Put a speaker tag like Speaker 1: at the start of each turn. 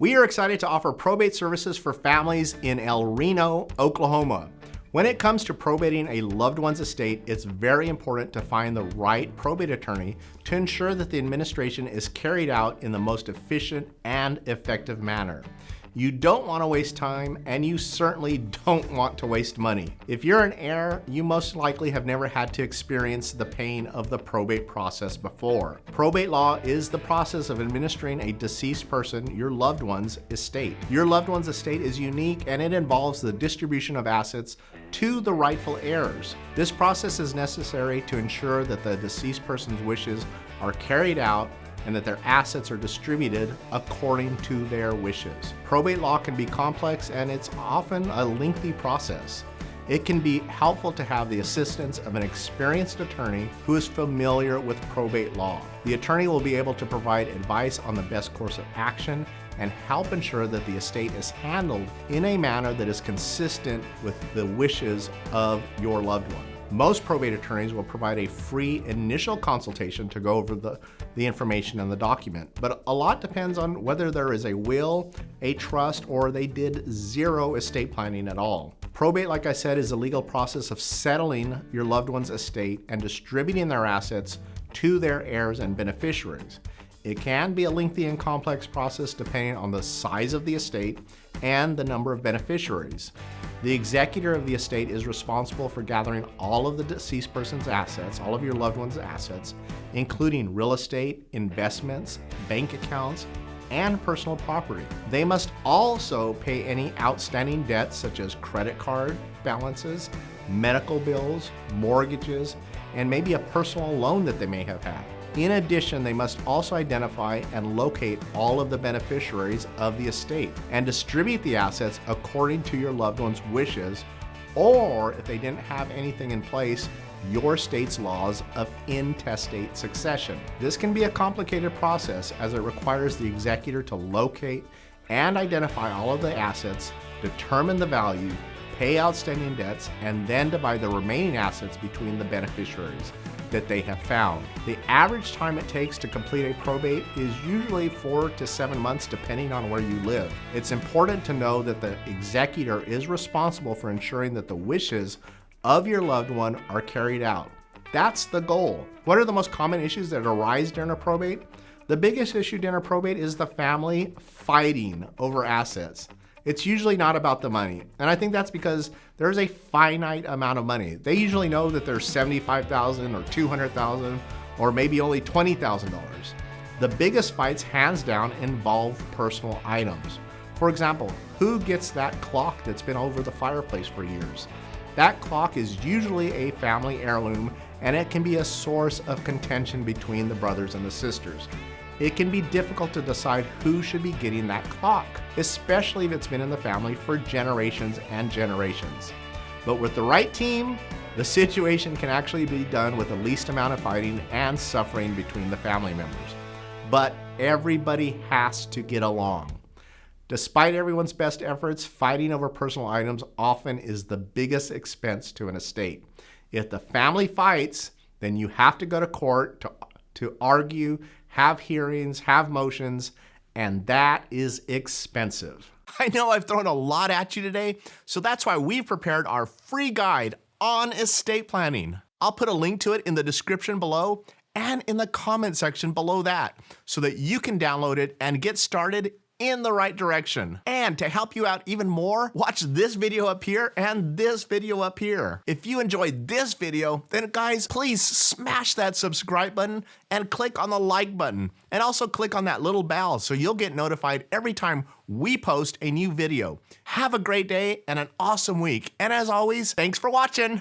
Speaker 1: We are excited to offer probate services for families in El Reno, Oklahoma. When it comes to probating a loved one's estate, it's very important to find the right probate attorney to ensure that the administration is carried out in the most efficient and effective manner. You don't want to waste time, and you certainly don't want to waste money. If you're an heir, you most likely have never had to experience the pain of the probate process before. Probate law is the process of administering a deceased person, your loved one's estate. Your loved one's estate is unique, and it involves the distribution of assets to the rightful heirs. This process is necessary to ensure that the deceased person's wishes are carried out and that their assets are distributed according to their wishes. Probate law can be complex, and it's often a lengthy process. It can be helpful to have the assistance of an experienced attorney who is familiar with probate law. The attorney will be able to provide advice on the best course of action and help ensure that the estate is handled in a manner that is consistent with the wishes of your loved one. Most probate attorneys will provide a free initial consultation to go over the information in the document, but a lot depends on whether there is a will, a trust, or they did zero estate planning at all. Probate, like I said, is a legal process of settling your loved one's estate and distributing their assets to their heirs and beneficiaries. It can be a lengthy and complex process depending on the size of the estate and the number of beneficiaries. The executor of the estate is responsible for gathering all of the deceased person's assets, all of your loved one's assets, including real estate, investments, bank accounts, and personal property. They must also pay any outstanding debts such as credit card balances, medical bills, mortgages, and maybe a personal loan that they may have had. In addition, they must also identify and locate all of the beneficiaries of the estate and distribute the assets according to your loved one's wishes, or if they didn't have anything in place, your state's laws of intestate succession. This can be a complicated process as it requires the executor to locate and identify all of the assets, determine the value, pay outstanding debts, and then divide the remaining assets between the beneficiaries that they have found. The average time it takes to complete a probate is usually 4 to 7 months depending on where you live. It's important to know that the executor is responsible for ensuring that the wishes of your loved one are carried out. That's the goal. What are the most common issues that arise during a probate? The biggest issue during a probate is the family fighting over assets. It's usually not about the money. And I think that's because there's a finite amount of money. They usually know that there's $75,000 or $200,000 or maybe only $20,000. The biggest fights, hands down, involve personal items. For example, who gets that clock that's been over the fireplace for years? That clock is usually a family heirloom, and it can be a source of contention between the brothers and the sisters. It can be difficult to decide who should be getting that clock, especially if it's been in the family for generations and generations. But with the right team, the situation can actually be done with the least amount of fighting and suffering between the family members. But everybody has to get along. Despite everyone's best efforts, fighting over personal items often is the biggest expense to an estate. If the family fights, then you have to go to court to argue, have hearings, have motions, and that is expensive. I know I've thrown a lot at you today, so that's why we've prepared our free guide on estate planning. I'll put a link to it in the description below and in the comment section below that so that you can download it and get started in the right direction. And to help you out even more, watch this video up here and this video up here. If you enjoyed this video, then guys, please smash that subscribe button and click on the like button. And also click on that little bell so you'll get notified every time we post a new video. Have a great day and an awesome week. And as always, thanks for watching.